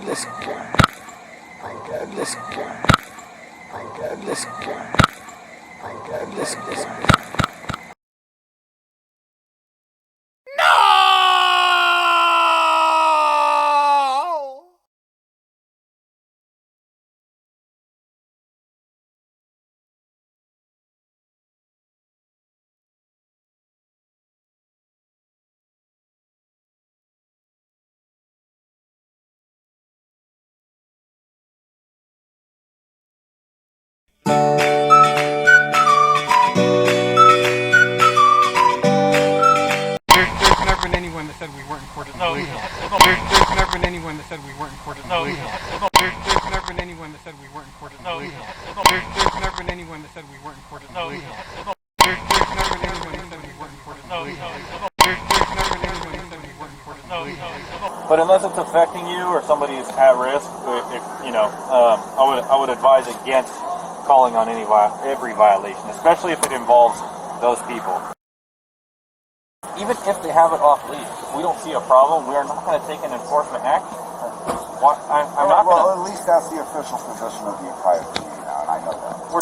godless God. My godless God. My godless God. My godless God. There's never been anyone that said we weren't important. No, there's never been anyone that said we weren't important. No, there's never been anyone that said we weren't important. No, there's never been anyone that said we weren't important. No, there's never been anyone that said we weren't important. No, there's never been anyone that said we weren't important. No. But unless it's affecting you or somebody is at risk, I would advise against calling on every violation, especially if it involves those people. Even if they have it off leash, if we don't see a problem, we are not going to take an enforcement action. I'm not going to. Well, at least that's the official position of the Ukiah community now, and I know that.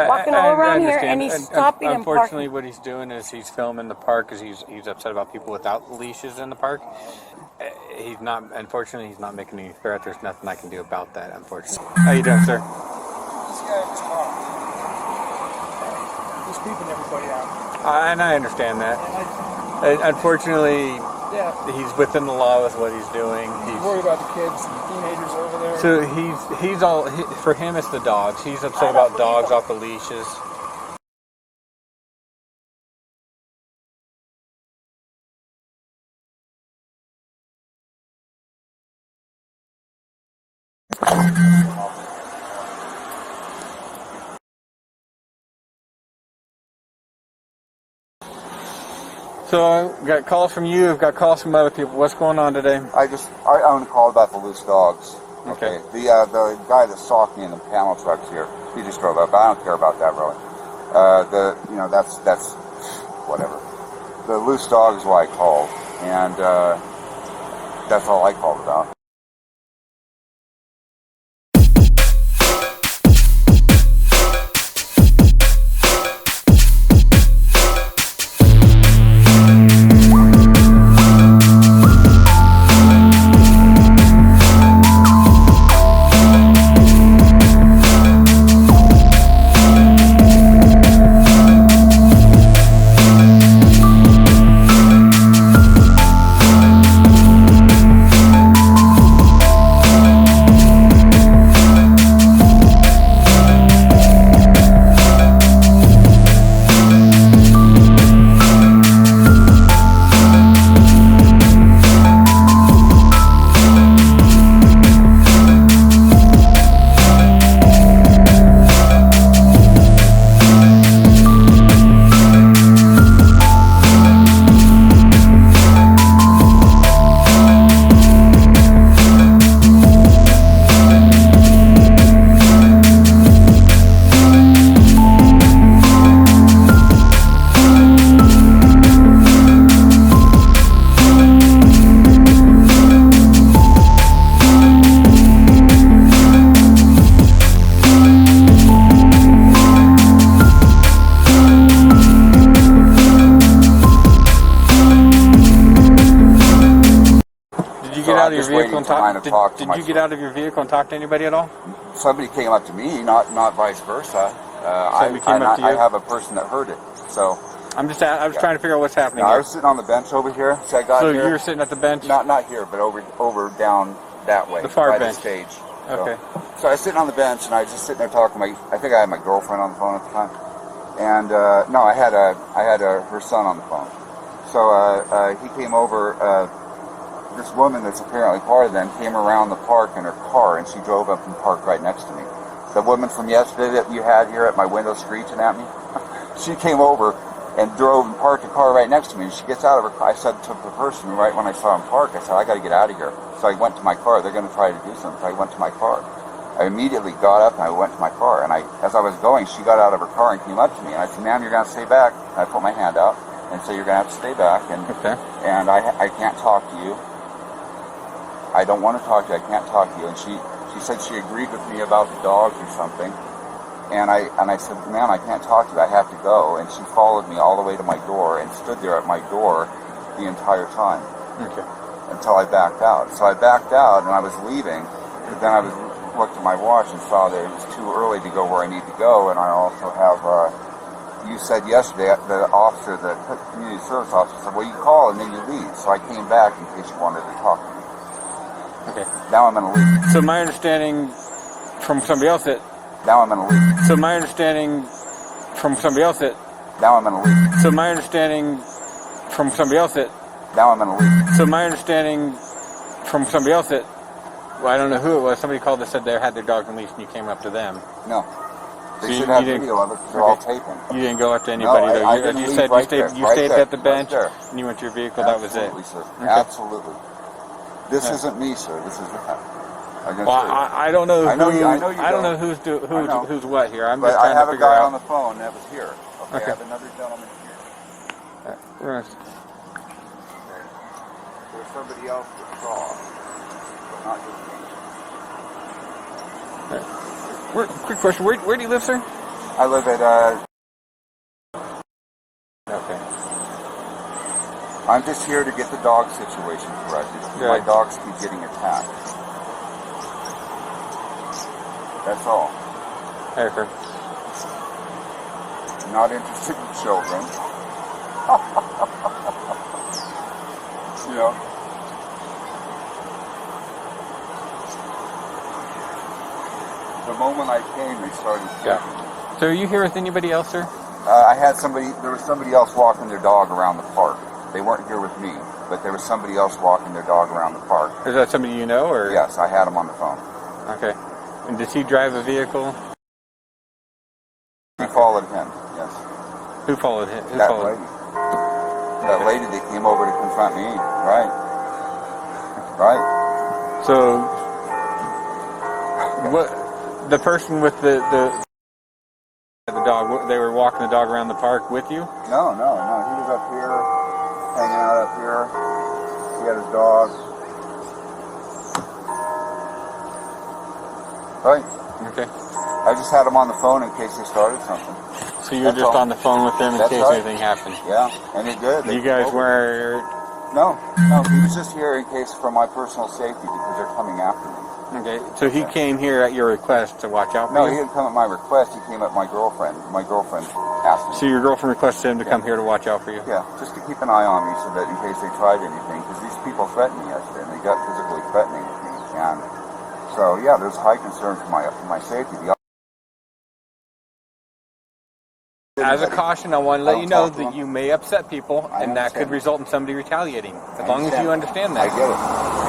Walking all around here, and he's stopping and parking. Unfortunately, what he's doing is he's filming the park because he's upset about people without leashes in the park. He's not. Unfortunately, he's not making any threat. There's nothing I can do about that. Unfortunately. How you doing, sir? This guy in his car. He's creeping everybody out. And I understand that. Unfortunately, he's within the law with what he's doing. He's worried about the kids and the teenagers over there. So he's all for him. It's the dogs. He's upset about dogs off the leashes. So I've got calls from you, I've got calls from other people. What's going on today? I want to call about the loose dogs. Okay. The guy that stalked me in the panel trucks here, he just drove up. I don't care about that really. That's whatever. The loose dog is what I called, and that's all I called about. just waiting for mine to talk to Did you get out of your vehicle and talk to anybody at all? Somebody came up to me, not vice versa. Somebody came up to you? I have a person that heard it, so. I was trying to figure out what's happening. No, here. I was sitting on the bench over here. So I got so here. you were sitting at the bench? Not here, but over down that way. The far by bench. The stage. Okay. So I was sitting on the bench, and I was just sitting there talking to I think I had my girlfriend on the phone at the time. And, no, I had her son on the phone. So, he came over, this woman that's apparently part of them came around the park in her car, and she drove up and parked right next to me. The woman from yesterday that you had here at my window screeching at me, she came over and drove and parked a car right next to me. And she gets out of her car. I said to the person right when I saw him park, I said, I got to get out of here. So I went to my car. They're going to try to do something. So I went to my car. I immediately got up and I went to my car. And as I was going, she got out of her car and came up to me. And I said, ma'am, you're going to stay back. And I put my hand out and said, you're going to have to stay back. And, and I can't talk to you. I don't want to talk to you. I can't talk to you. And she said she agreed with me about the dogs or something. And I said, ma'am, I can't talk to you. I have to go. And she followed me all the way to my door and stood there at my door the entire time. Okay. Until I backed out. So I backed out and I was leaving. But then I looked at my watch and saw that it was too early to go where I need to go. And I also have, you said yesterday, the officer, the community service officer said, well, you call and then you leave. So I came back in case you wanted to talk to me. Okay. Now I'm going to leave. So my understanding from somebody else that... Now I'm going to leave. So my understanding from somebody else that... Now I'm going to leave. So my understanding from somebody else that... Now I'm going to leave. So my understanding from somebody else that... Well, I don't know who it was. Somebody called that said they had their dog released and you came up to them. No. They So should have video of it because they're all taping. You didn't go up to anybody, though. I didn't you leave said right you stayed at the bench and you went to your vehicle. Absolutely, that was it. Sir. Okay. Absolutely. This isn't me, sir. This is that. Well, I don't know. I know you I don't. don't know who's what here. I'm but just trying I have to a figure guy out. on the phone that was here. Okay. I have another gentleman here. Right. There's somebody else that saw, but not just me. Quick question. Where do you live, sir? I live at. Okay. I'm just here to get the dog situation corrected. My dogs keep getting attacked. That's all. Okay. Not interested in children. You know. The moment I came, they started kicking me. So are you here with anybody else, sir? There was somebody else walking their dog around the park. They weren't here with me, but there was somebody else walking their dog around the park. Is that somebody you know, or? Yes, I had him on the phone. Okay. And does he drive a vehicle? He followed him, yes. Who followed him? That lady. That lady that came over to confront me. Right. Right. So, what? The person with the dog, they were walking the dog around the park with you? No. He was up here, hanging out up here. He had his dog. Right. Okay. I just had him on the phone in case they started something. So you were just on the phone with them in case anything happened? Yeah, and it did. You guys were... No, he was just here in case for my personal safety because they're coming after me. Okay, so he came here at your request to watch out for you? No, he didn't come at my request. He came at my girlfriend. My girlfriend asked me. So your girlfriend requested him to come here to watch out for you? Yeah, just to keep an eye on me so that in case they tried anything, because these people threatened me yesterday, and they got physically threatening with me. And so, yeah, there's high concern for my safety. As a caution, I want to let you know that you may upset people, and that could result in somebody retaliating. As long as you understand that. I get it.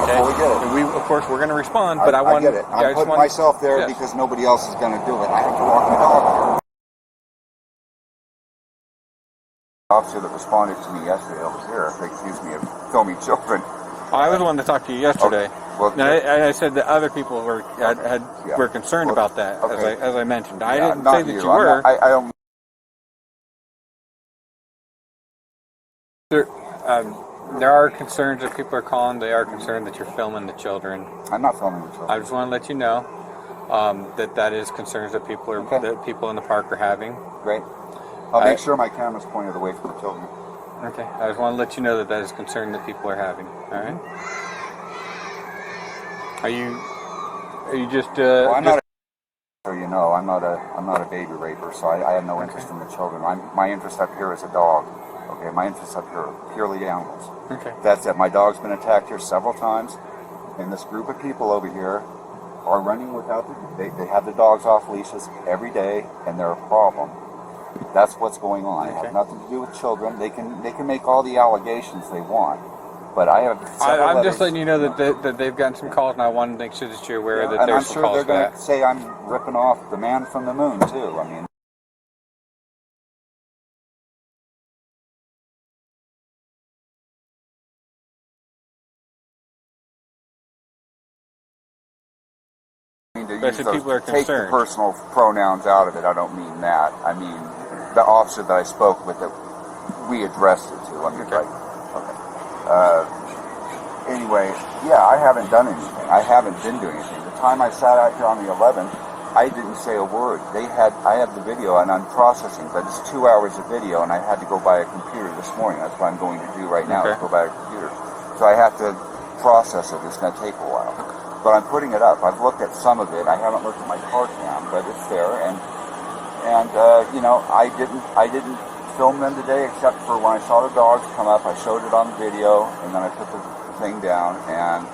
Okay? I get it. And of course, we're going to respond, but I want to... I get it. I'm putting myself there because nobody else is going to do it. I have to walk my dog here. The officer that responded to me yesterday over here, they accused me of filming children. I was the one to talk to you yesterday. Okay. Well, I said that other people were were concerned about that, as I mentioned. I didn't say that you were. I don't... There are concerns that people are calling. They are concerned that you're filming the children. I'm not filming the children. I just want to let you know that is concerns that people in the park are having. Great. I'll make sure my camera's pointed away from the children. Okay. I just want to let you know that is a concern that people are having. All right. Are you just? Well, I'm not. So you know, I'm not a baby raper, so I have no interest in the children. My interest up here is a dog. Okay, my interest up here are purely animals. Okay. That's it. My dog's been attacked here several times, and this group of people over here are running without they have the dogs off leashes every day, and they're a problem. That's what's going on. It has nothing to do with children. They can make all the allegations they want, but I have. I'm just letting you know that they've gotten some calls, and I want to make sure that you're aware that there's some calls for that. And I'm sure they're going to say I'm ripping off the man from the moon too. I mean. People are concerned. Take the personal pronouns out of it. I don't mean that. I mean the officer that I spoke with that we addressed it to. Let me okay. Anyway, yeah, I haven't done anything. I haven't been doing anything. The time I sat out here on the 11th, I didn't say a word. I have the video and I'm processing, but it's 2 hours of video, and I had to go buy a computer this morning. That's what I'm going to do right now. Is go buy a computer. So I have to process it. It's going to take a while. But I'm putting it up. I've looked at some of it. I haven't looked at my car cam, but it's there. And you know, I didn't film them today except for when I saw the dogs come up. I showed it on the video, and then I put the thing down. And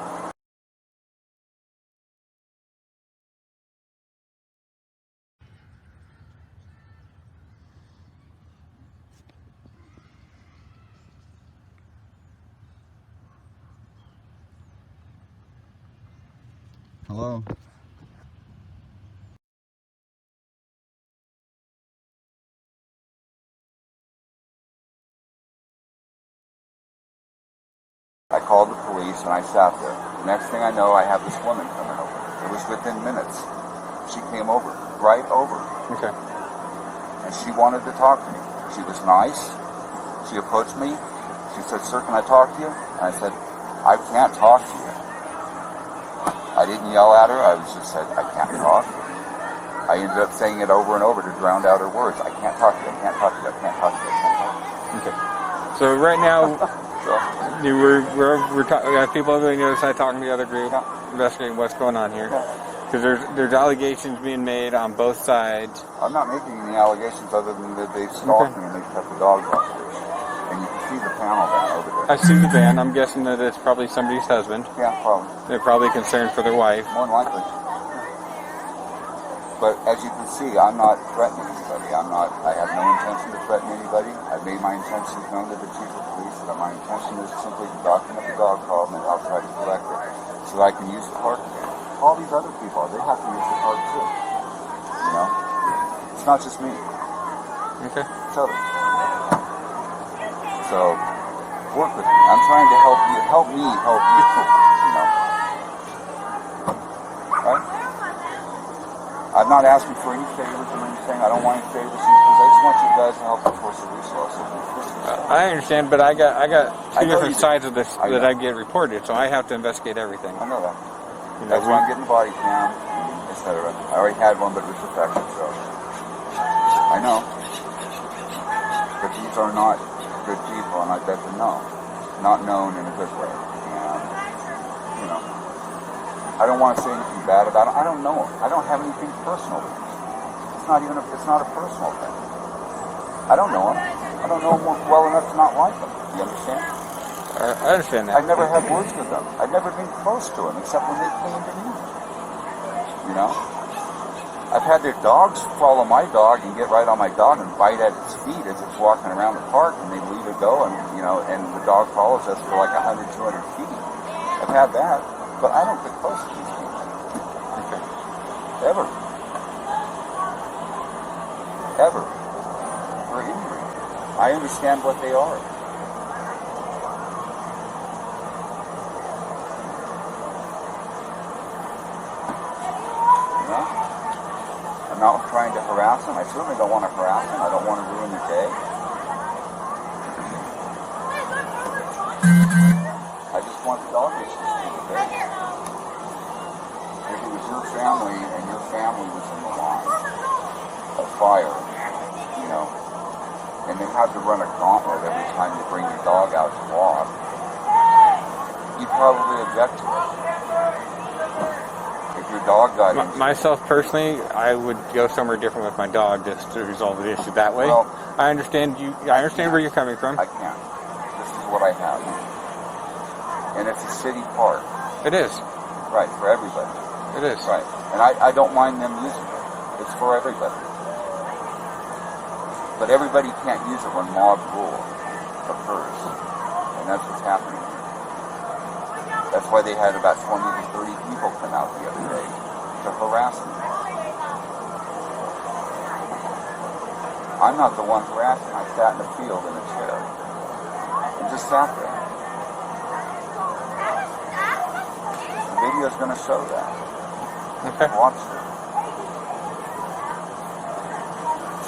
hello. I called the police and I sat there. The next thing I know, I have this woman coming over. It was within minutes. She came over, right over. Okay. And she wanted to talk to me. She was nice. She approached me. She said, "Sir, can I talk to you?" And I said, "I can't talk to you." I didn't yell at her. I just said, "I can't talk." I ended up saying it over and over to drown out her words. "I can't talk to you. I can't talk to you. I can't talk to you. I can't talk to you." Okay. So right now, we're talking. We got people over on the other side talking to the other group, investigating what's going on here. Because there's allegations being made on both sides. I'm not making any allegations other than that they stalked me and they kept the dogs off leash. And you can see the panel van over there. I see the van. I'm guessing that it's probably somebody's husband. Yeah, probably. They're probably concerned for their wife. More than likely. But as you can see, I'm not threatening anybody. I have no intention to threaten anybody. I've made my intentions known to the chief of police that my intention is simply to document the dog problem and I'll try to collect it so that I can use the park again. All these other people, they have to use the park too. You know? It's not just me. Okay. It's others. So, work with me. I'm trying to help you. Help me help you. You know? Right? I'm not asking for any favors or anything. I don't want any favors. I just want you guys to help enforce the resources. I understand, but I got two different sides of this that I get reported, so I have to investigate everything. I know that. That's why I'm getting the body cam, etc. I already had one, but it was defective, so I know. But these are not good people, and I bet them know. Not known in a good way. And, you know, I don't want to say anything bad about them. I don't know them. I don't have anything personal with them. It's not a personal thing. I don't know them. I don't know them well enough to not like them. You understand? I understand that. I've never had words with them. I've never been close to them except when they came to me. You know? I've had their dogs follow my dog and get right on my dog and bite at its feet as it's walking around the park, and they leave it go, and you know, and the dog follows us for like 100, 200 feet. I've had that, but I don't get close to these people. Okay. Ever. Ever. For any reason. I understand what they are. I'm not trying to harass them. I certainly don't want to harass them. I don't want to ruin their day. I just want the dog issues to be okay. If it was your family and your family was in the line of fire, you know, and they had to run a gauntlet every time you bring your dog out to walk, you'd probably object to it. dog got injured. Myself personally, I would go somewhere different with my dog just to resolve the issue that way. Well, I understand where you're coming from. I can't. This is what I have. And it's a city park. It is. Right, for everybody. It is. Right. And I don't mind them using it. It's for everybody. But everybody can't use it when mob rule occurs. And that's what's happening. That's why they had about 20 to 30 people come out the other day to harass me. I'm not the one harassing. I sat in the field in a chair and just sat there. The video's going to show that. Okay. Watch it.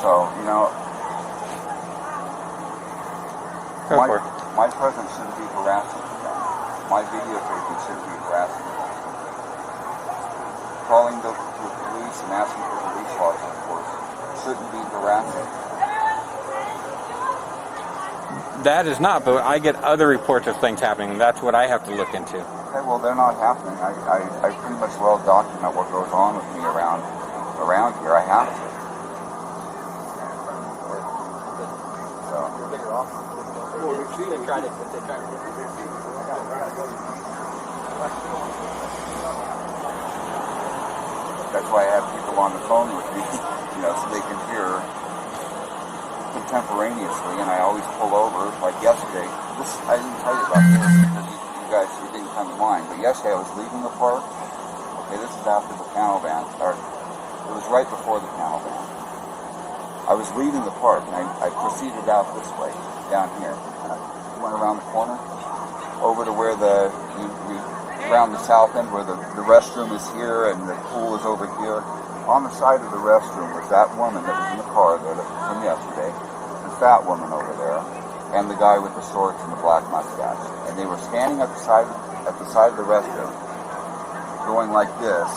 So, you know, my presence shouldn't be harassing them. My videotaping shouldn't be harassing them. Calling the police and asking for police laws, of course, shouldn't be harassing. That is not, but I get other reports of things happening. That's what I have to look into. Okay, well, they're not happening. I pretty much well document what goes on with me around here. I have to. That's why I have people on the phone with me, you know, so they can hear contemporaneously, and I always pull over, like yesterday. I didn't tell you about this because you didn't come to mind, but yesterday I was leaving the park. Okay, this is after the panel van started. It was right before the panel van. I was leaving the park, and I proceeded out this way, down here. And I went around the corner, over to where around the south end, where the restroom is here and the pool is over here. On the side of the restroom was that woman that was in the car there from yesterday, the fat woman over there, and the guy with the shorts and the black mustache. And they were standing at the side of the restroom, going like this,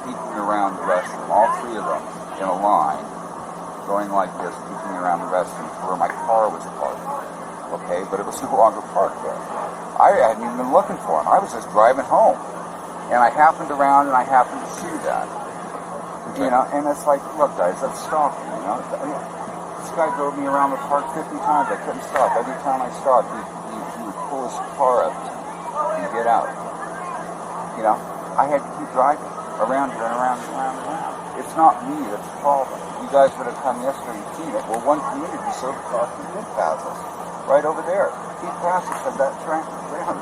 peeking around the restroom, all three of them in a line, going like this, peeking around the restroom to where my car was parked. Okay, but it was no longer parked there. I hadn't even been looking for him. I was just driving home. And I happened around and I happened to see that. Okay. You know, and it's like, look guys, that's stalking, you know. This guy drove me around the park 50 times. I couldn't stop. Every time I stopped, he would pull his car up and get out. You know, I had to keep driving around here and around and around and around. It's not me that's the problem. You guys would have come yesterday and seen it. Well, one community served across the did pass us. Right over there. He passed us at that track around,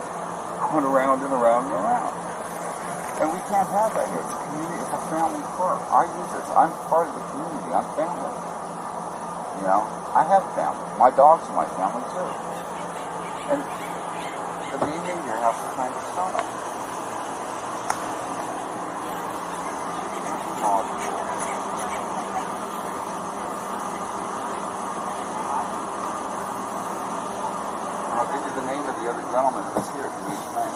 going around and around and around. And we can't have that here. It's a community, it's a family park. I use this. I'm part of the community. I'm family. You know, I have family. My dogs are my family too. And the behavior has to kind of stop. I'll give you the name of the other gentleman who's here to meet tonight.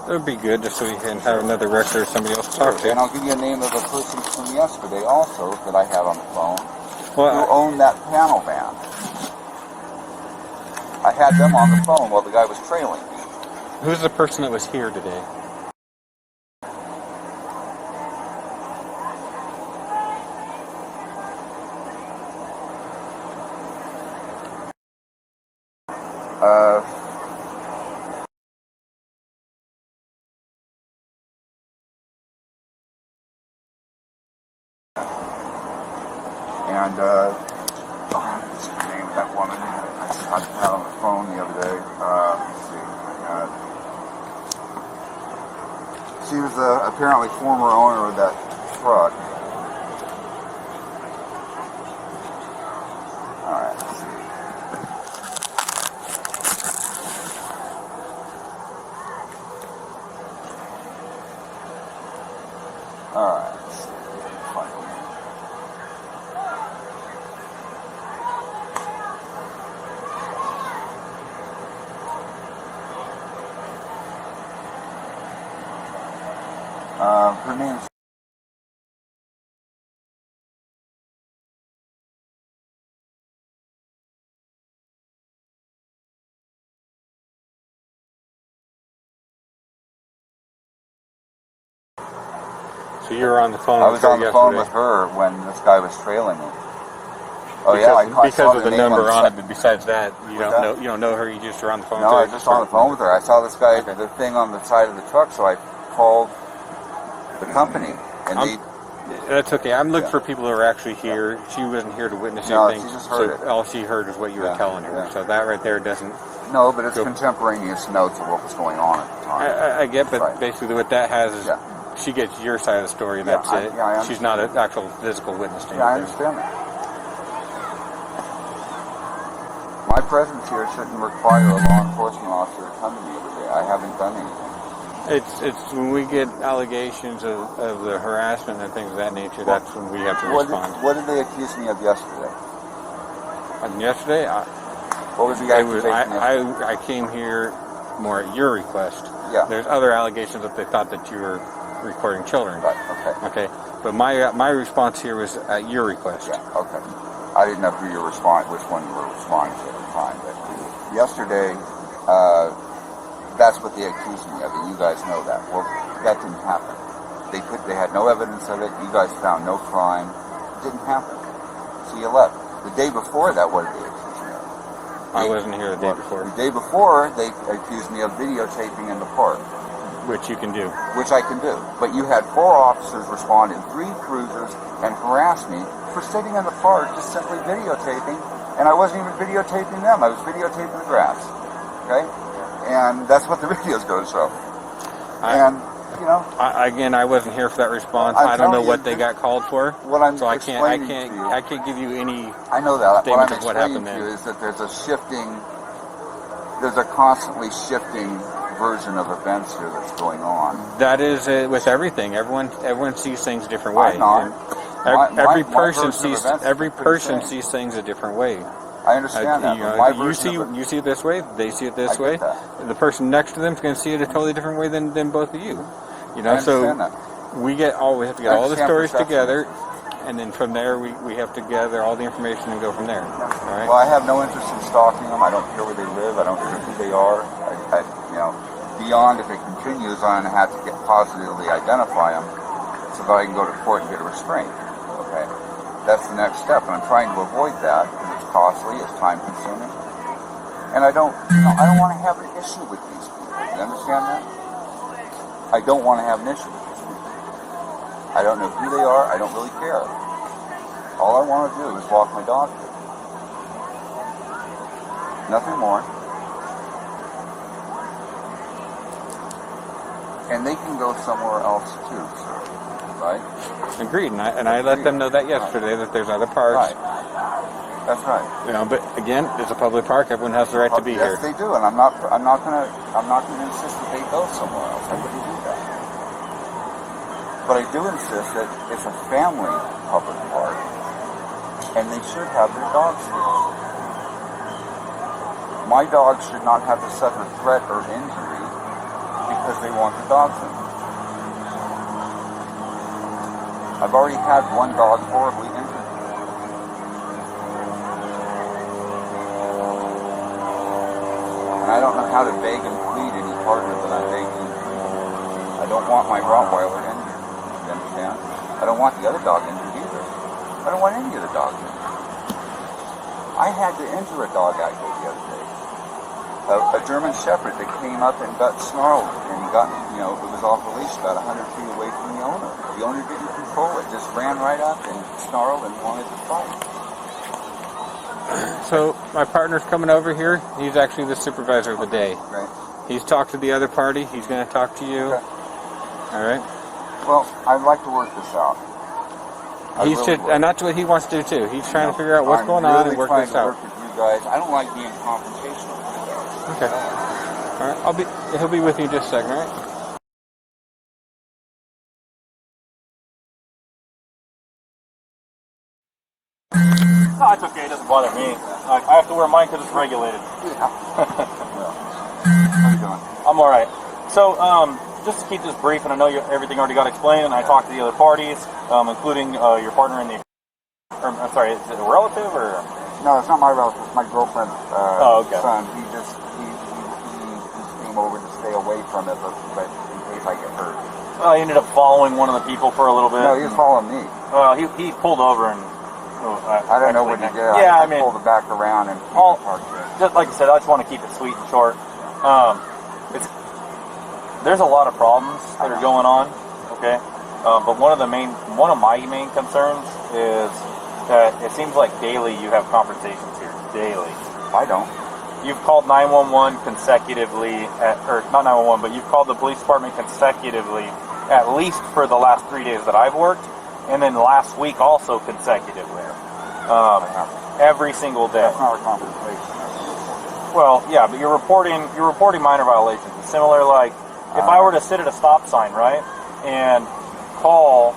That would be good, just so we can have another record of somebody else to talk to. And I'll give you a name of a person from yesterday also that I had on the phone who Well, owned that panel van. I had them on the phone while the guy was trailing me. who's the person that was here today? And what's the name of that woman I had on the phone the other day? Let's see. She was apparently former owner of that truck. All right, let's see. All right, let's see. Find her name. Her name's So you were on the phone. I was on the phone yesterday. with her when this guy was trailing me. Oh because, yeah, I saw because of the name number on the it. But besides that, you don't know her. You just were on the phone. No, I with her. was just on the phone with her. I saw this guy, the thing on the side of the truck, so I called the company, and That's okay. I'm looking for people who are actually here. She wasn't here to witness No, anything. she just heard it. All she heard is what you were telling her. So that right there doesn't. No, but it's contemporaneous notes of what was going on at the time. I get, but basically what that has is she gets your side of the story. That's it. She's not an actual physical witness to anything. I understand that. My presence here shouldn't require a law enforcement officer to come to me every day. I haven't done anything. It's when we get allegations of the harassment and things of that nature, that's when we have to respond. What did they accuse me of yesterday? Yesterday? What was the accusation yesterday? I came here more at your request. Yeah. There's other allegations that they thought that you were recording children. Right, okay. Okay. But my response here was at your request. Yeah, okay. I didn't know which one you were responding to at the time, but yesterday, that's what they accused me of, and you guys know that. Well, that didn't happen. They had no evidence of it. You guys found no crime. It didn't happen. So you left. The day before that, what did they accuse me of? I wasn't here the day before. The day before, they accused me of videotaping in the park. Which you can do. Which I can do. But you had 4 officers respond in 3 cruisers and harass me for sitting in the park just simply videotaping, and I wasn't even videotaping them. I was videotaping the grass. Okay? And that's what the videos go to show. I wasn't here for that response. I don't know what they got called for. What I'm so I can't give you any. I know that. What I'm of what happened explaining to you there. is that there's a constantly shifting version of events here that's going on. That is with everything. Everyone sees things a different way. I'm not. Every person sees things a different way. I understand that. You see it this way. They see it this way. The person next to them is going to see it a totally different way than both of you. So we have to get all the stories together, and then from there we have to gather all the information and go from there. All right? Well, I have no interest in stalking them. I don't care where they live. I don't care who they are. Beyond if it continues, I'm going to have to positively identify them so that I can go to court and get a restraint. Okay, that's the next step, and I'm trying to avoid that because it's costly, it's time consuming, and I don't want to have an issue with these people. You understand that? I don't want to have an issue with these people. I don't know who they are. I don't really care. All I want to do is walk my dog here. Nothing more. And they can go somewhere else too, sir. Right? Agreed. And I let them know that yesterday that there's other parks. Right. That's right. But again, it's a public park. Everyone has the right to be here. Yes, they do, and I'm not gonna insist that they go somewhere else. I wouldn't do that. But I do insist that it's a family public park, and they should have their dogs here. My dogs should not have to suffer threat or injury because they want the dogs in. I've already had one dog horribly injured. And I don't know how to beg and plead any partner that I'm begging and pleading. I don't want my Rottweiler injured. You understand? I don't want the other dog injured either. I don't want any of the dogs injured. I had to injure a dog out here the other day. A German Shepherd that came up and got snarled, and it was off the leash about 100 feet away from the owner. The owner didn't control it, just ran right up and snarled and wanted to fight. So my partner's coming over here. He's actually the supervisor of the day. Right. He's talked to the other party. He's going to talk to you. Okay. All right. Well, I'd like to work this out. And that's what he wants to do too. He's trying to figure out what's going on and work this out. Work with you guys. I don't like being confrontational. Okay. All right. He'll be with you in just a second, all right? No, it's okay. It doesn't bother me. I have to wear mine because it's regulated. How you doing? I'm all right. So, just to keep this brief, and I know everything already got explained, and I talked to the other parties, including your partner and I'm sorry, is it a relative or? No, it's not my relative. It's my girlfriend's son. He came over to stay away from it, but in case I get hurt. I ended up following one of the people for a little bit. No, he was following me. Well, he pulled over and. I don't know what he did. Yeah, I pulled it back around and just like I said, I just want to keep it sweet and short. There's a lot of problems that are going on. Okay, but one of my main concerns is that it seems like daily you have conversations here. Daily. I don't. You've called 911 consecutively, or not 911, but you've called the police department consecutively, at least for the last 3 days that I've worked, and then last week also consecutively. Every single day. That's not a conversation. Well, yeah, but you're reporting minor violations. It's similar, like if I were to sit at a stop sign, right, and call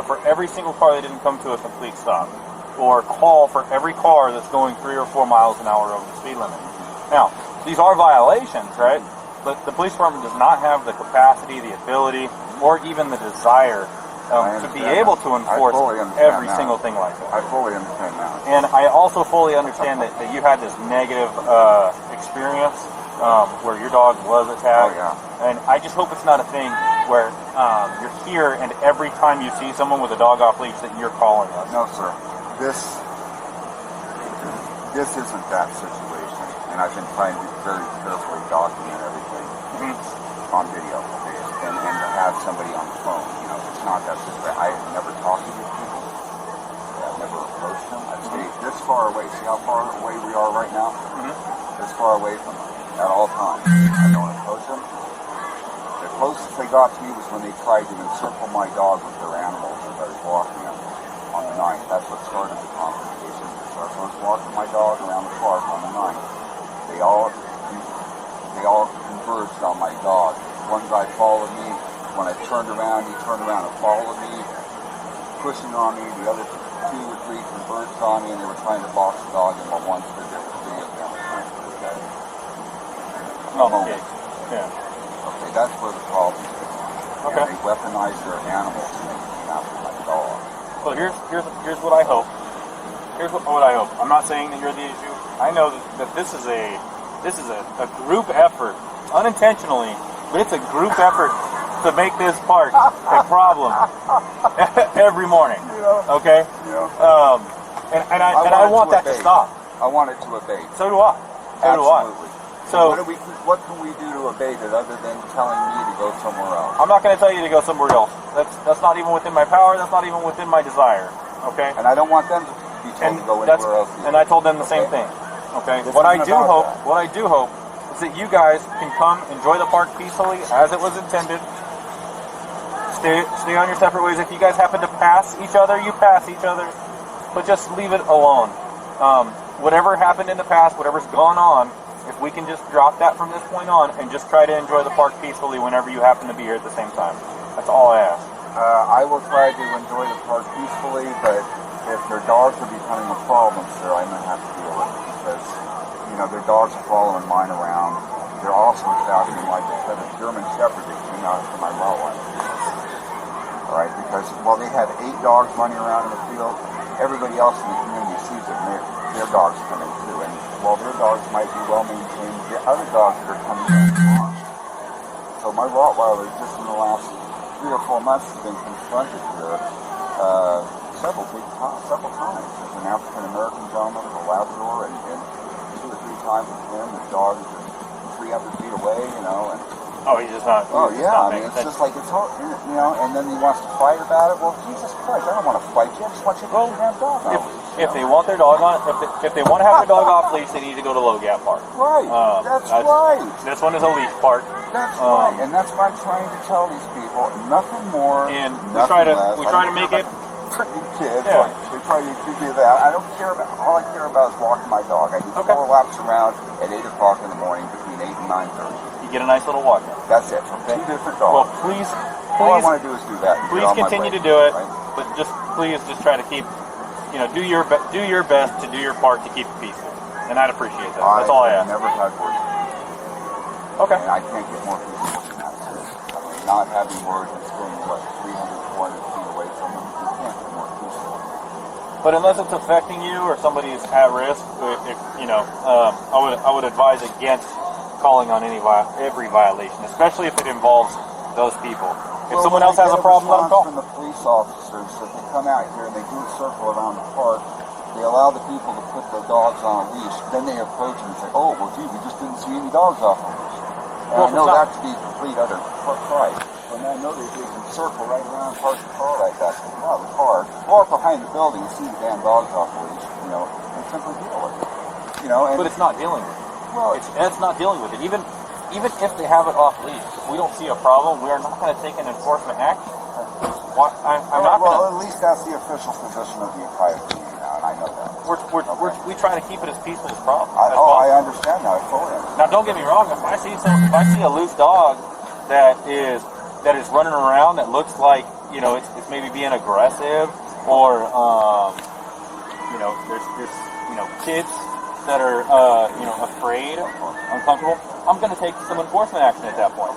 for every single car that didn't come to a complete stop, or call for every car that's going 3 or 4 miles an hour over the speed limit. Now, these are violations, right? But the police department does not have the capacity, the ability, or even the desire to be able to enforce every single thing like that. I fully understand that. And I also fully understand that you had this negative experience where your dog was attacked. Oh, yeah. And I just hope it's not a thing where you're here and every time you see someone with a dog off leash that you're calling us. No, sir. This isn't that situation. And I've been trying to very carefully document everything on video. And to have somebody on the phone, it's not that situation. I have never talked to these people. I've never approached them. I've stayed this far away. See how far away we are right now? This far away from them at all times. I don't approach them. The closest they got to me was when they tried to encircle my dog with their animals as I was walking them on the 9th. That's what started the confrontation. So as I was walking my dog around the park on the 9th, they all converged on my dog. One guy followed me. When I turned around, he turned around and followed me, pushing on me. The other 2 or 3 converged on me, and they were trying to box the dog, and one stood there with 3 of them trying to look at it. Okay. Yeah. Okay, that's where the problem is. Okay. And they weaponize their animals and they came after my dog. So here's what I hope. Here's what I hope. I'm not saying that you're the issue. I know that this is a group effort, unintentionally, but it's a group effort to make this park a problem every morning. Okay? And I want that to stop. I want it to abate. So do I. Absolutely. So what can we do to abate it other than telling me to go somewhere else? I'm not going to tell you to go somewhere else. That's not even within my power. That's not even within my desire. Okay? And I don't want them to be told to go anywhere else either. And I told them the same thing. Okay? What I do hope is that you guys can come enjoy the park peacefully as it was intended. Stay on your separate ways. If you guys happen to pass each other, you pass each other. But just leave it alone. Whatever happened in the past, whatever's gone on, if we can just drop that from this point on and just try to enjoy the park peacefully whenever you happen to be here at the same time. That's all I ask. I will try to enjoy the park peacefully, but if their dogs are becoming a problem, sir, I'm going to have to deal with it because, their dogs are following mine around. They're also attacking, like I said, a German Shepherd that came out from my Rottweiler. All right, because while they have 8 dogs running around in the field, everybody else in the community sees that their dogs come in too. And while their dogs might be well maintained, the other dogs that are coming in are not. So my Rottweiler, just in the last 3 or 4 months, has been confronted here several times. There's an African American gentleman with a Labrador, and 2 or 3 times with him, the dog is just 300 feet away, and Oh, he's just not. Oh, yeah, I mean, it's just like, it's all, and then he wants to fight about it. Well, Jesus Christ, I don't want to fight you. I just want you to get your damn dog off. If they want their dog on, if they want to have their dog off leash, they need to go to Logat Park. Right, that's right. This one is a leash park. That's right, and that's what I'm trying to tell these people. Nothing more, and nothing less. We try to make it. You kids, we try to do that. I don't care about, all I care about is walking my dog. I do 4 laps around at 8 o'clock in the morning between 8 and 9:30. Get a nice little walk. That's it. From 2 different dogs. Well, please. All I want to do is do that. Please continue to do it, but please try to keep, do your best to do your part to keep it peaceful, and I'd appreciate that. That's all I ask. I've never had words. Okay. And I can't get more peaceful than that. I mean, not having words and staying 300, 400 feet away from them, you can't get more peaceful. But unless it's affecting you or somebody's at risk, I would advise against calling on every violation, especially if it involves those people. If someone else has a problem, let them call. From the police officers, that they come out here and they do a circle around the park, they allow the people to put their dogs on a leash, then they approach them and say, oh, well, gee, we just didn't see any dogs off the leash. And I know that to be complete utter fright. And I know they can circle right around and park the car like that. So get out of the car, walk behind the building and see the damn dogs off the leash, and simply deal with it. But it's not dealing with it. Well, it's not dealing with it. Even if they have it off leash, if we don't see a problem, we are not going to take an enforcement action. At least that's the official position of the Ukiah community now, and I know that. We try to keep it as peaceful as possible. I understand that. I fully understand. Now, don't get me wrong. If I see a loose dog that is running around that looks like it's maybe being aggressive, or there's kids that are afraid or uncomfortable, I'm going to take some enforcement action at that point.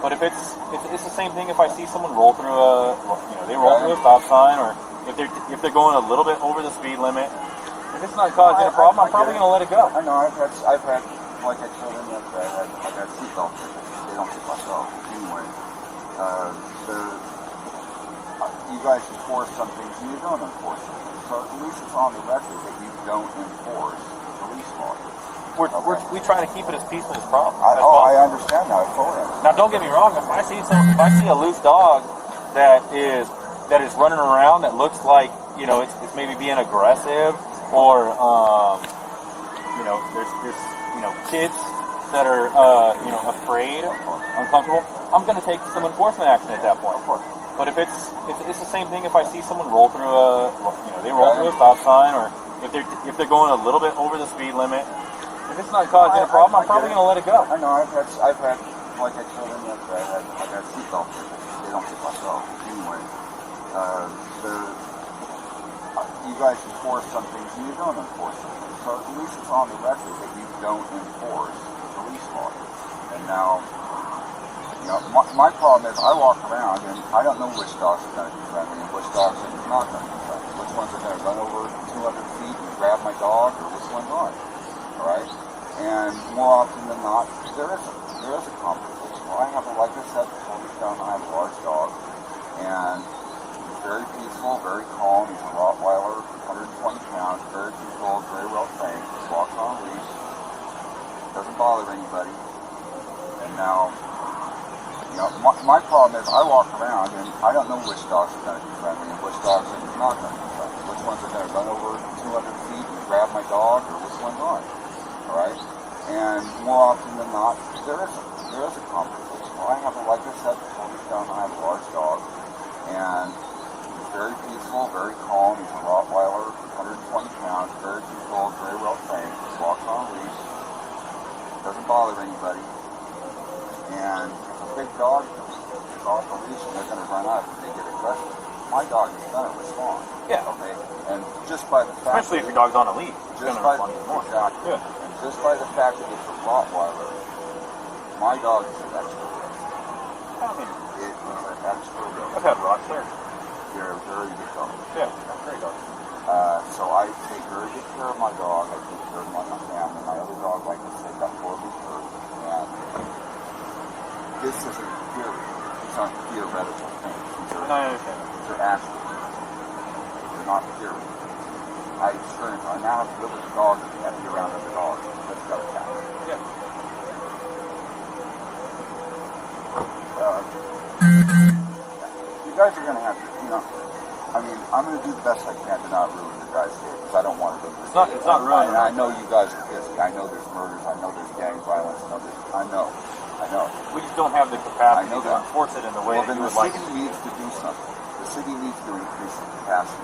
But if it's the same thing if I see someone roll through a stop sign, or if they're going a little bit over the speed limit, if it's not causing a problem, I'm probably going to let it go. I know. I've had like I told them yesterday, I've had seatbelt tickets. They don't get myself anyway. You guys enforce some things and you don't enforce them. So at least it's on the record that you don't enforce police law. We try to keep it as peaceful as possible. I understand that. I fully understand. Now, don't get me wrong. If I see a loose dog that is running around that looks like it's maybe being aggressive, or there's kids that are afraid or uncomfortable, I'm going to take some enforcement action at that point. But if it's the same thing if I see someone roll through a stop sign, or if they're going a little bit over the speed limit, if it's not causing a problem, I'm probably going to let it go. I know. I've had like I told them yesterday, I've had seatbelt tickets. They don't get myself anyway. You guys enforce some things and you don't enforce them. So at least it's on the record that you don't enforce police law. And now, my problem is I walk around and I don't know which dogs are going to be friendly and which dogs are not going to be friendly. Which ones are going to run over 200 feet and grab my dog, or which ones aren't. All right? And more often than not, there is a confrontation. Well, like I said before we found, I have a large dog, and he's very peaceful, very calm. He's a Rottweiler, 120 pounds, very controlled, very well trained. He walks on a leash, doesn't bother anybody. And now, my problem is I walk around and I don't know which dogs are going to be friendly and which dogs are not going to be friendly. Which ones are going to run over 200 feet and grab my dog, or which ones aren't. All right? And more often than not, there is a confrontation. Well, like I said before we found, I have a large dog, and he's very peaceful, very calm. He's a Rottweiler, 120 pounds, very controlled, very well trained. He walks on a leash, doesn't bother anybody. And if a big dog is off the leash and they're going to run up and they get aggressive, my dog is going to respond. Yeah. Okay. And just by the fact, especially if your dog's on a leash, it's going to respond even more. Exactly. Yeah. And just by the fact that it's a Rottweiler, my dog is an extra risk. It was an extra risk. I've had Rottweilers. They're a very good dog. Yeah, great dog. So I take very good care of my dog. I take care of my family. My other dog, like I said, got horribly hurt. And this isn't theory. These aren't theoretical things. These are actual things. They're not theory. I now have to live with a dog and have to be around other dogs. That's got a cat. Yeah. You guys are going to have to, I'm going to do the best I can to not ruin your guys' day, because I don't want to do this. It's not ruining. I know you guys are busy. I know there's murders. I know there's gang violence. I know. We just don't have the capacity to enforce it in the way that you would like. The city needs to do something. The city needs to increase the capacity.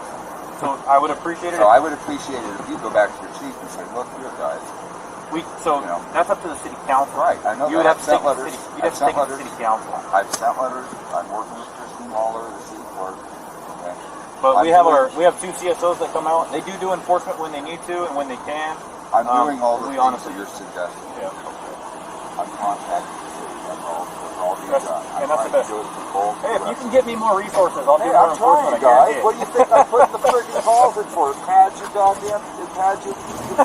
So I would appreciate it. I would appreciate it if you go back to your chief and say, look here, guys. That's up to the city council. Right. I know. You would have to take letters. You'd have to take it to the city council. I've sent letters. I'm working with Christine Waller, the city clerk. Okay. But we have two CSOs that come out. They do enforcement when they need to and when they can. I'm doing all the things that you're suggesting. Yeah. I'm contacting the city. That's all being done. And that's the best. Hey, if you can get me more resources, I'll do more I'm enforcement. trying, guys. What do you think I'm putting the freaking calls in for? Pad your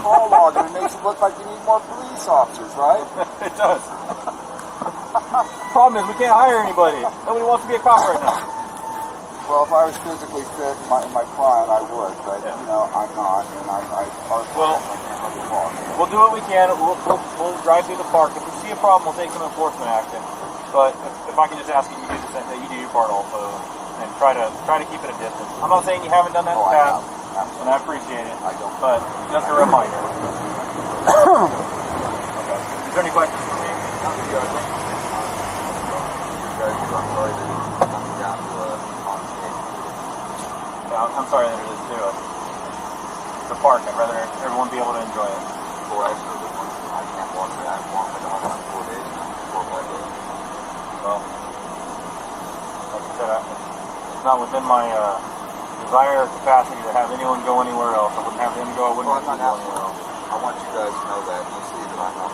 call log, and it makes it look like you need more police officers, right? It does. Problem is, we can't hire anybody. Nobody wants to be a cop right now. Well, if I was physically fit in my prime, I would, but, you know, I'm not, and I park well, we'll do what we can. We'll drive through the park. If we see a problem, we'll take some enforcement action. But if I can just ask you to do that you do your part also, and try to keep it a distance. I'm not saying you haven't done that in the past, and I appreciate it. I don't. But just a reminder. Okay. Is there any questions for me? I'm sorry that it's coming down to a conversation. Yeah, I'm sorry that it is too. It's a park. I'd rather everyone be able to enjoy it. Well, I can't walk there. I haven't walked my dog in 4 days now. 4 or 5 days. Well, like I said, it's not within my desire or capacity to have anyone go anywhere else. I wouldn't have them go. I wouldn't have them go anywhere else. I want you guys to know that you see that I'm not.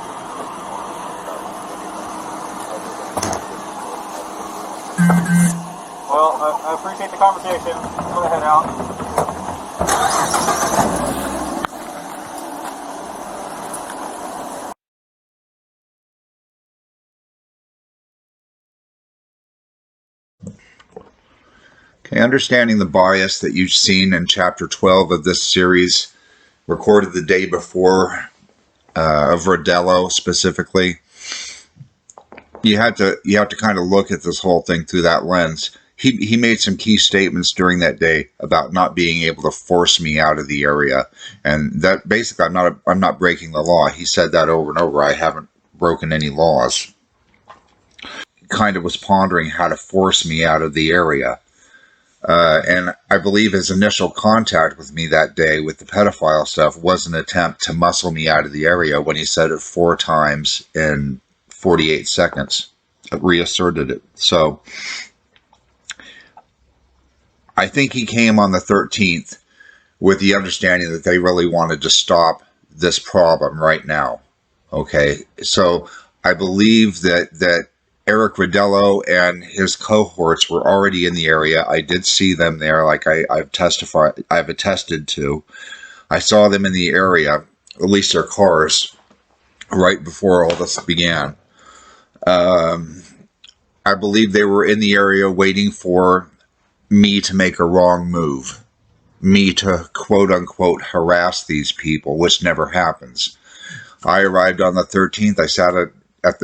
Well, I appreciate the conversation. I'm going to head out. Okay, understanding the bias that you've seen in Chapter 12 of this series, recorded the day before of Rodello specifically, you have to kind of look at this whole thing through that lens. He made some key statements during that day about not being able to force me out of the area, and that basically I'm not breaking the law. He said that over and over. I haven't broken any laws. Kind of was pondering how to force me out of the area. And I believe his initial contact with me that day with the pedophile stuff was an attempt to muscle me out of the area when he said it 4 times in 48 seconds. It reasserted it. So I think he came on the 13th with the understanding that they really wanted to stop this problem right now. Okay, so I believe that Eric Rodello and his cohorts were already in the area. I did see them there, like I've attested to. I saw them in the area, at least their cars, right before all this began. I believe they were in the area waiting for me to make a wrong move, me to quote-unquote harass these people, which never happens. I arrived on the 13th. I sat at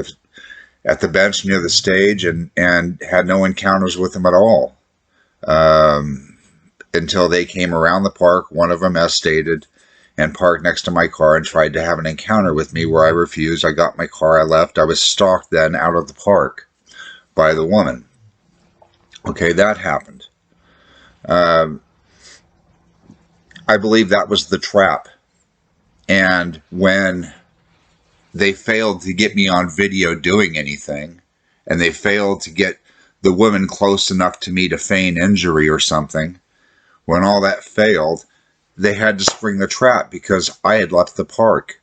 the bench near the stage and had no encounters with them at all until they came around the park, one of them, as stated, and parked next to my car and tried to have an encounter with me where I refused. I got my car, I left. I was stalked then out of the park by the woman. Okay, that happened. I believe that was the trap. And when they failed to get me on video doing anything, and they failed to get the woman close enough to me to feign injury or something, when all that failed, they had to spring the trap because I had left the park.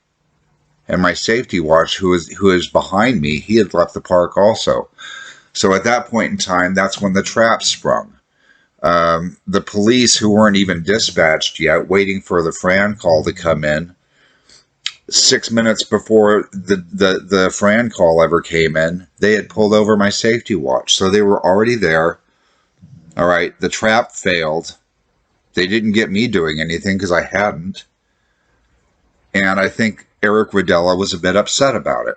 And my safety watch, who is behind me, he had left the park also. So at that point in time, that's when the trap sprung. The police, who weren't even dispatched yet, waiting for the Fran call to come in, 6 minutes before the Fran call ever came in, they had pulled over my safety watch. So they were already there. All right, the trap failed. They didn't get me doing anything because I hadn't. And I think Eric Rodello was a bit upset about it.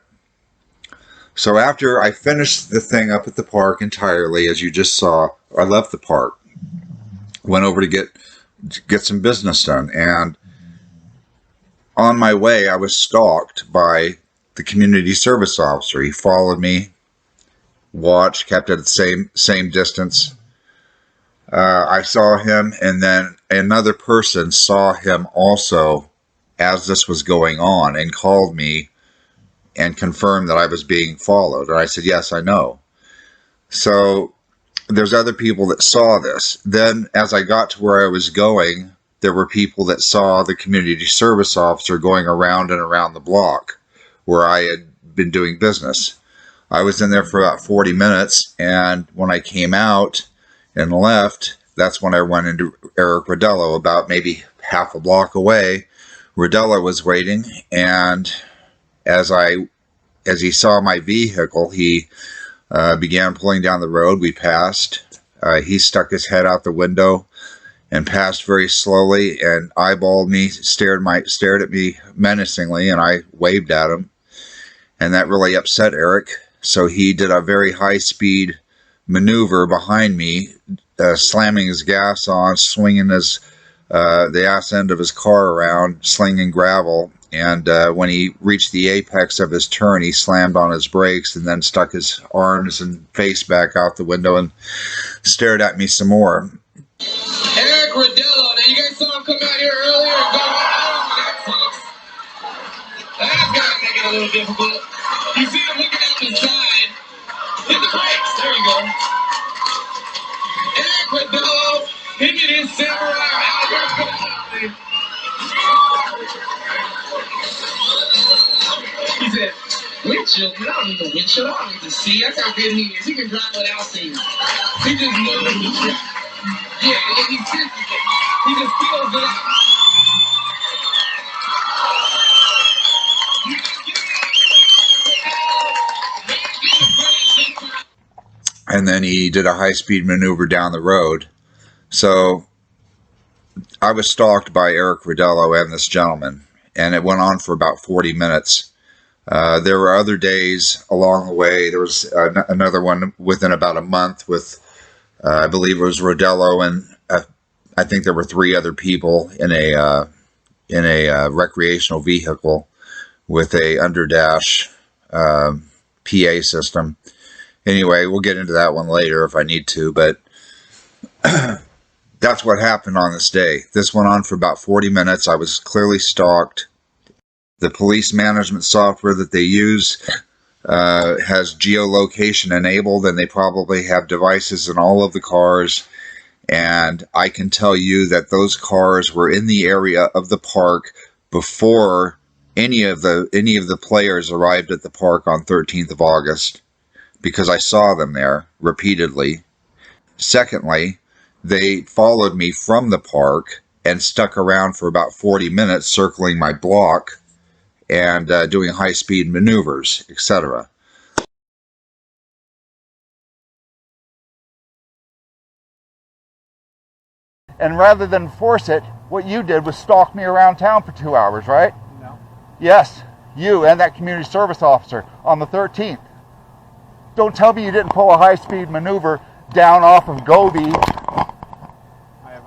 So after I finished the thing up at the park entirely, as you just saw, I left the park, went over to get some business done, and on my way, I was stalked by the community service officer. He followed me, watched, kept at the same distance. I saw him, and then another person saw him also as this was going on and called me and confirmed that I was being followed. And I said, yes, I know. So there's other people that saw this. Then as I got to where I was going, there were people that saw the community service officer going around and around the block where I had been doing business. I was in there for about 40 minutes, and when I came out and left, that's when I went into Eric Rodello, about maybe half a block away. Rodello was waiting, and as I as he saw my vehicle, he began pulling down the road. We passed. He stuck his head out the window and passed very slowly and eyeballed me, stared at me menacingly, and I waved at him. And that really upset Eric. So he did a very high-speed maneuver behind me, slamming his gas on, swinging the ass end of his car around, slinging gravel. And when he reached the apex of his turn, he slammed on his brakes and then stuck his arms and face back out the window and stared at me some more. Eric Rodello, now you guys saw him come out here earlier and go out that sucks. That's gotta make it a little difficult. You see him looking out the side. Hit the brakes, there you go. Eric Rodello, him and his samurai are out here going. He said, windshield, I don't need the windshield, I don't need to see. That's how good he is. He can drive without seeing. He just knows the track. Yeah, he just feels it out. And then he did a high-speed maneuver down the road. So I was stalked by Eric Rodello and this gentleman, and it went on for about 40 minutes. There were other days along the way. There was another one within about a month with, I believe it was Rodello, and I think there were 3 other people in a recreational vehicle with a underdash PA system. Anyway, we'll get into that one later if I need to, but that's what happened on this day. This went on for about 40 minutes. I was clearly stalked. The police management software that they use has geolocation enabled, and they probably have devices in all of the cars. And I can tell you that those cars were in the area of the park before any of the players arrived at the park on 13th of August, because I saw them there repeatedly. Secondly, they followed me from the park and stuck around for about 40 minutes circling my block and doing high-speed maneuvers, etc. And rather than force it, what you did was stalk me around town for 2 hours, right? No. Yes, you and that community service officer on the 13th. Don't tell me you didn't pull a high-speed maneuver down off of Gobi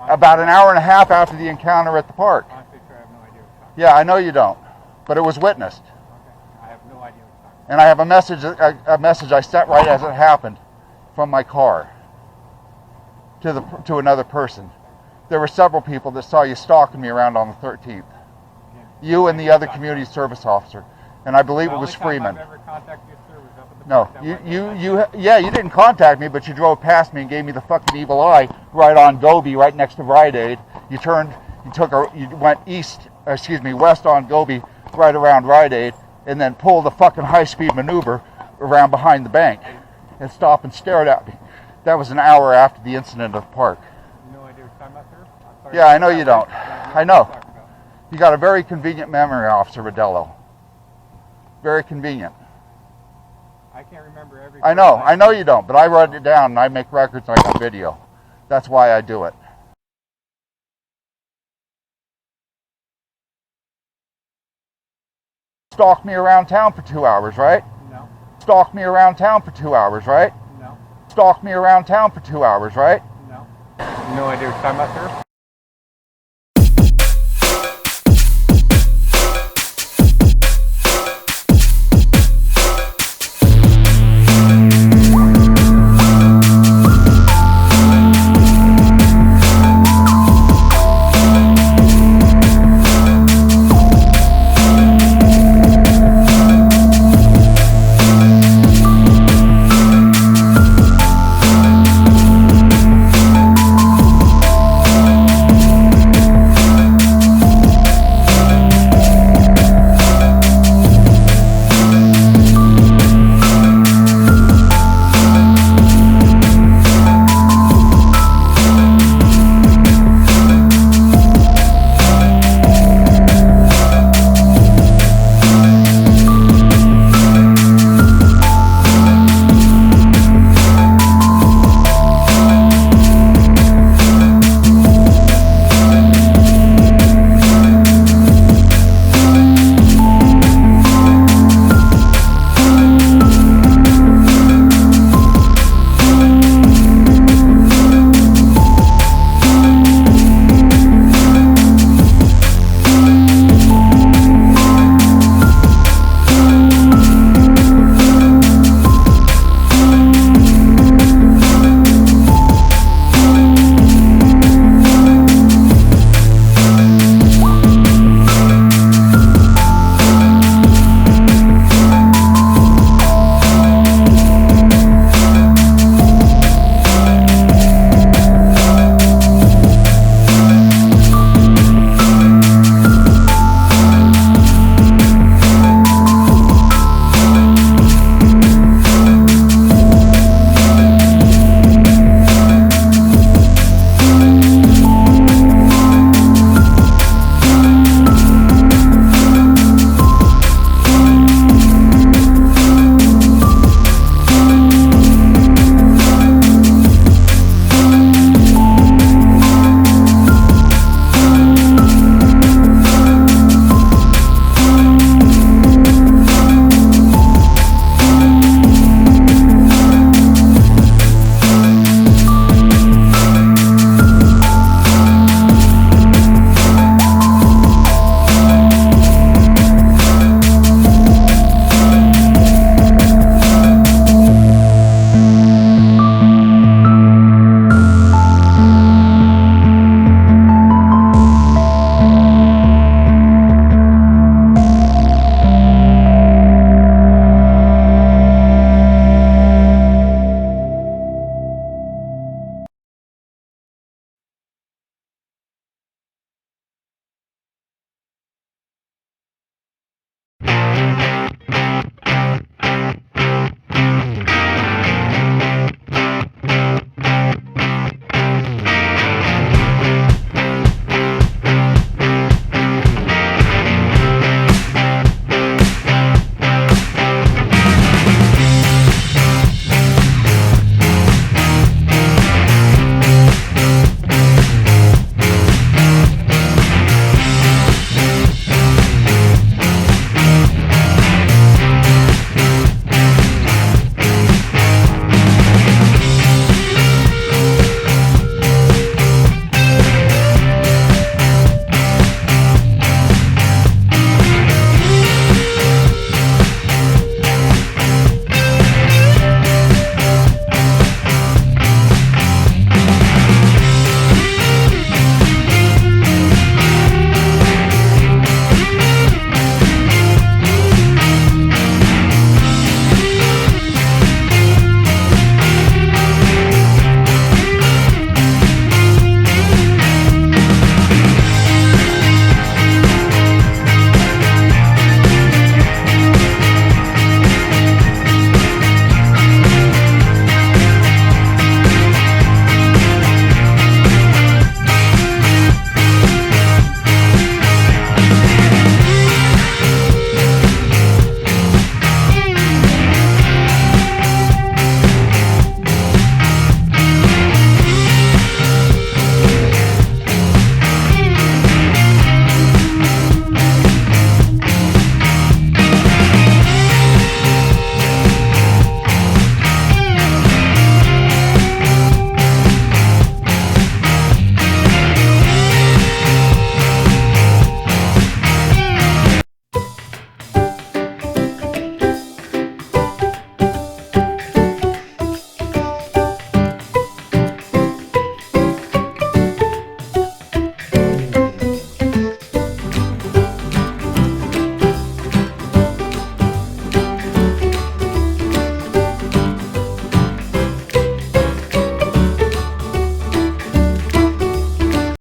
about an hour and a half after the encounter at the park. Honestly, sir, I have no idea what you're talking about. Yeah, I know you don't, but it was witnessed. Okay. I have no idea what you're talking about. And I have a message I sent right as it happened from my car to another person. There were several people that saw you stalking me around on the 13th. You and the other community service officer, and I believe it was Freeman. The only time I've ever contacted you, sir, was up at the No, park. you didn't contact me, but you drove past me and gave me the fucking evil eye right on Gobi, right next to Rite Aid. You went west on Gobi, right around Rite Aid, and then pulled the fucking high-speed maneuver around behind the bank and stopped and stared at me. That was an hour after the incident at the park. No idea what you're talking about, sir? I'm sorry. Yeah, I know you don't. I know. You got a very convenient memory, Officer Rodello. Very convenient. I can't remember everything. I know you don't, but I wrote it down and I make records and I got video. That's why I do it. Stalk me around town for 2 hours, right? No. Stalk me around town for 2 hours, right? No. Stalk me around town for 2 hours, right? No. No idea what you're talking about, sir?